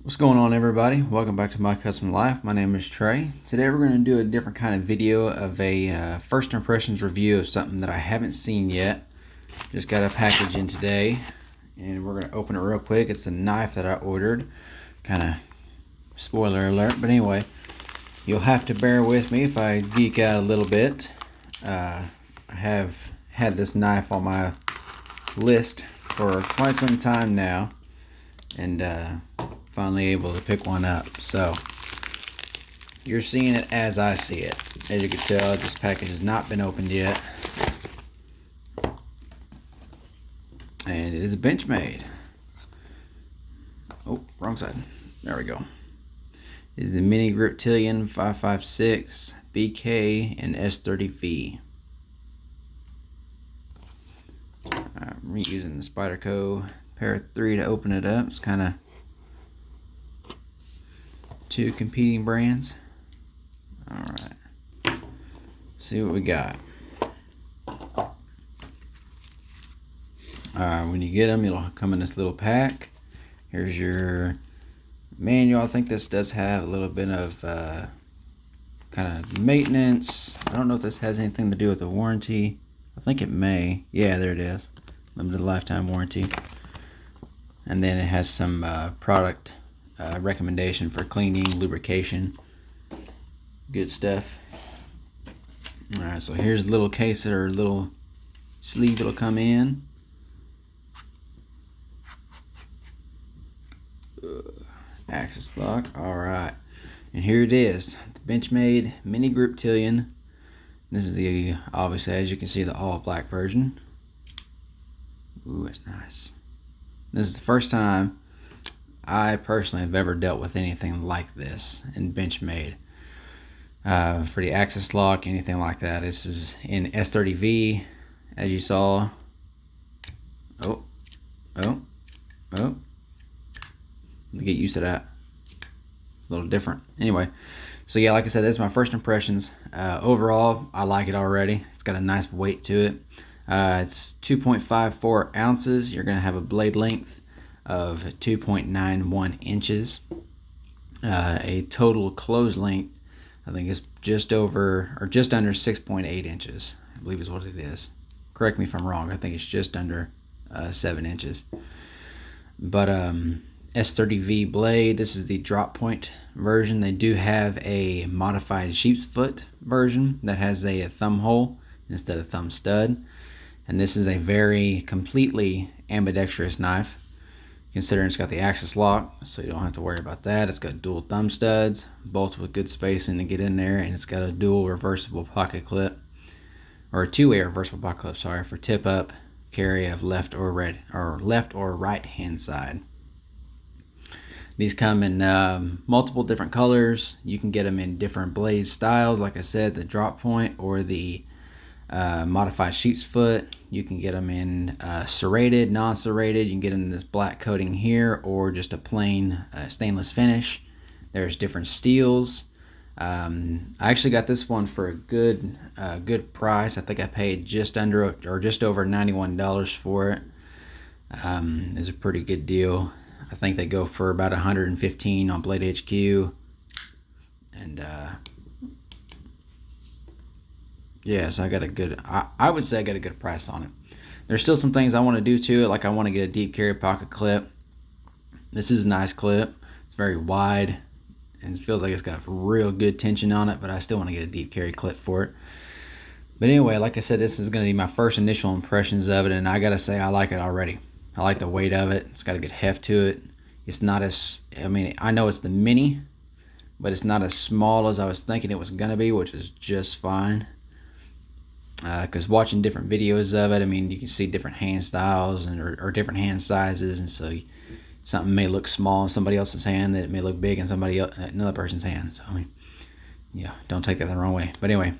What's going on, everybody? Welcome back to My Custom Life. My name is Trey. Today we're going to do a different kind of video of a first impressions review of something that I haven't seen yet. Just got a package in today and we're going to open it real quick. It's a knife that I ordered. Kind of spoiler alert, but anyway, you'll have to bear with me if I geek out a little bit. I have had this knife on my list for quite some time now, and finally able to pick one up. So you're seeing it as I see it. As you can tell, this package has not been opened yet, and it is a Benchmade. Oh, wrong side. There we go. It is the mini Griptilion 556 BK and S30V. I'm reusing the Spyderco Pair 3 to open it up. It's kind of two competing brands. Alright, see what we got. When you get them, it'll come in this little pack. Here's your manual. I think this does have a little bit of kind of maintenance. I don't know if this has anything to do with the warranty. I think it may. Yeah, there it is. Limited lifetime warranty. And then it has some product recommendation for cleaning, lubrication, good stuff. Alright, so here's a little case or a little sleeve it'll come in. Access lock. Alright, and here it is, the Benchmade mini Griptilion. This is the, obviously, as you can see, the all black version. Ooh, that's nice. This is the first time I personally have ever dealt with anything like this in Benchmade. For the access lock, anything like that. This is in S30V, as you saw. Oh. Get used to that. A little different. Anyway, so yeah, like I said, that's my first impressions. Overall, I like it already. It's got a nice weight to it. It's 2.54 ounces. You're going to have a blade length of 2.91 inches. A total close length, I think, is just over or just under 6.8 inches. I believe is what it is. Correct me if I'm wrong. I think it's just under 7 inches. But S30V blade. This is the drop point version. They do have a modified sheep's foot version that has a thumb hole instead of thumb stud. And this is a very completely ambidextrous knife, considering it's got the access lock, so you don't have to worry about that. It's got dual thumb studs, both with good spacing to get in there, and it's got a dual reversible pocket clip, or a two-way reversible pocket clip, sorry, for tip up carry of left or right hand side. These come in multiple different colors. You can get them in different blade styles, like I said, the drop point or the modified sheep's foot. You can get them in serrated, non-serrated. You can get them in this black coating here, or just a plain stainless finish. There's different steels. I actually got this one for a good price. I think I paid just under or just over $91 for it. It's a pretty good deal. I think they go for about $115 on Blade HQ, and yeah, so I got a good, I would say I got a good price on it. There's still some things I want to do to it, like I want to get a deep carry pocket clip. This is a nice clip. It's very wide, and it feels like it's got real good tension on it, but I still want to get a deep carry clip for it. But anyway, like I said, this is going to be my first initial impressions of it, and I got to say I like it already. I like the weight of it. It's got a good heft to it. It's not as, I mean, I know it's the mini, but it's not as small as I was thinking it was going to be, which is just fine. Because watching different videos of it, I mean, you can see different hand styles or different hand sizes, and so something may look small in somebody else's hand that it may look big in another person's hand. So I mean, yeah, don't take that the wrong way. But anyway,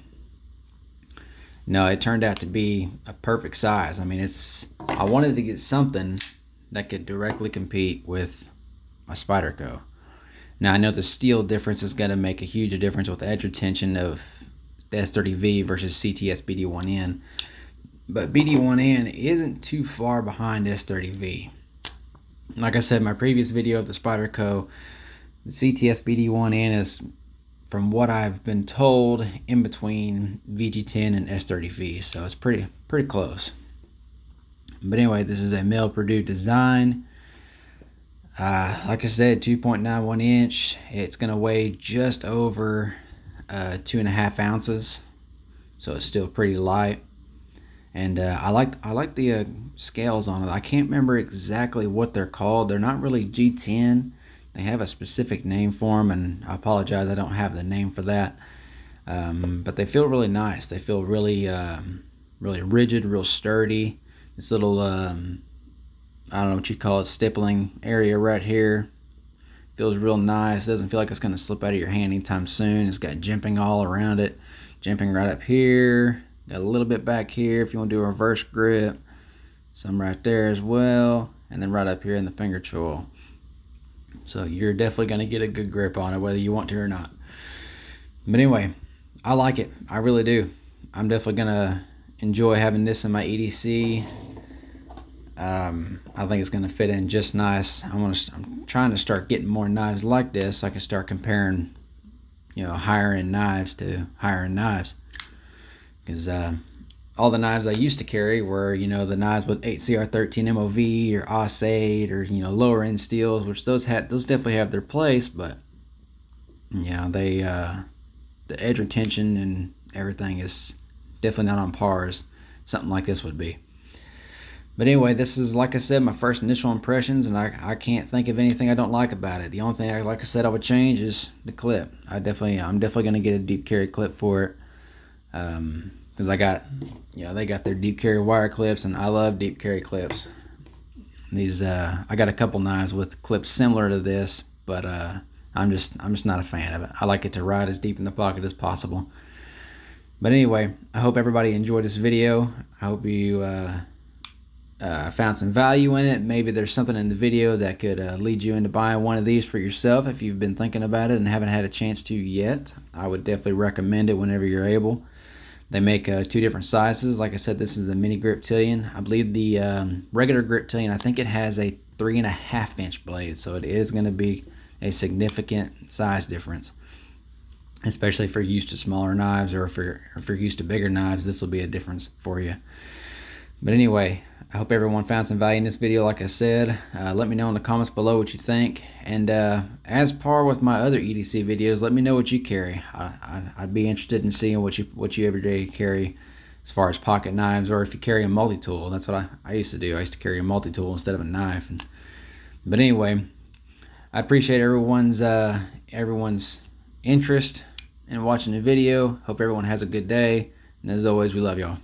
no, it turned out to be a perfect size. I mean, I wanted to get something that could directly compete with my Spyderco. Now I know the steel difference is going to make a huge difference with the edge retention of the S30V versus CTS BD1N, but BD1N isn't too far behind S30V. Like I said in my previous video of the Spyderco, The CTS BD1N is, from what I've been told, in between VG10 and S30V, so it's pretty close. But anyway, this is a Mel Purdue design. Like I said, 2.91 inch. It's gonna weigh just over 2.5 ounces, so it's still pretty light. And I like the scales on it. I can't remember exactly what they're called. They're not really G10. They have a specific name for them, and I apologize, I don't have the name for that. But they feel really nice. They feel really really rigid, real sturdy. This little I don't know what you call it, stippling area right here feels real nice. Doesn't feel like it's gonna slip out of your hand anytime soon. It's got jimping all around it, jimping right up here, got a little bit back here if you want to do a reverse grip, some right there as well, and then right up here in the finger choil. So you're definitely going to get a good grip on it whether you want to or not. But anyway, I like it. I really do. I'm definitely going to enjoy having this in my EDC. I think it's going to fit in just nice. I'm trying to start getting more knives like this so I can start comparing, higher end knives to higher end knives. Because all the knives I used to carry were, the knives with 8CR13 MOV or AUS8 or, lower end steels, which those definitely have their place, but they the edge retention and everything is definitely not on par as something like this would be. But anyway, this is, like I said, my first initial impressions, and I can't think of anything I don't like about it. The only thing, like I said, I would change is the clip. I'm definitely going to get a deep carry clip for it. Because they got their deep carry wire clips, and I love deep carry clips. These I got a couple knives with clips similar to this, but I'm just not a fan of it. I like it to ride as deep in the pocket as possible. But anyway, I hope everybody enjoyed this video. I hope you found some value in it. Maybe there's something in the video that could lead you into buying one of these for yourself if you've been thinking about it and haven't had a chance to yet. I would definitely recommend it whenever you're able. They make two different sizes. Like I said, this is the mini Griptilion. I believe the regular Griptilion, I think it has a 3.5 inch blade, so it is going to be a significant size difference, especially if you're used to smaller knives, or if you're used to bigger knives. This will be a difference for you. But anyway, I hope everyone found some value in this video. Like I said, let me know in the comments below what you think, and as par with my other EDC videos, let me know what you carry. I'd be interested in seeing what you everyday carry as far as pocket knives, or if you carry a multi-tool. That's what I used to do. I used to carry a multi-tool instead of a knife. But anyway, I appreciate everyone's interest in watching the video. Hope everyone has a good day, and as always, we love y'all.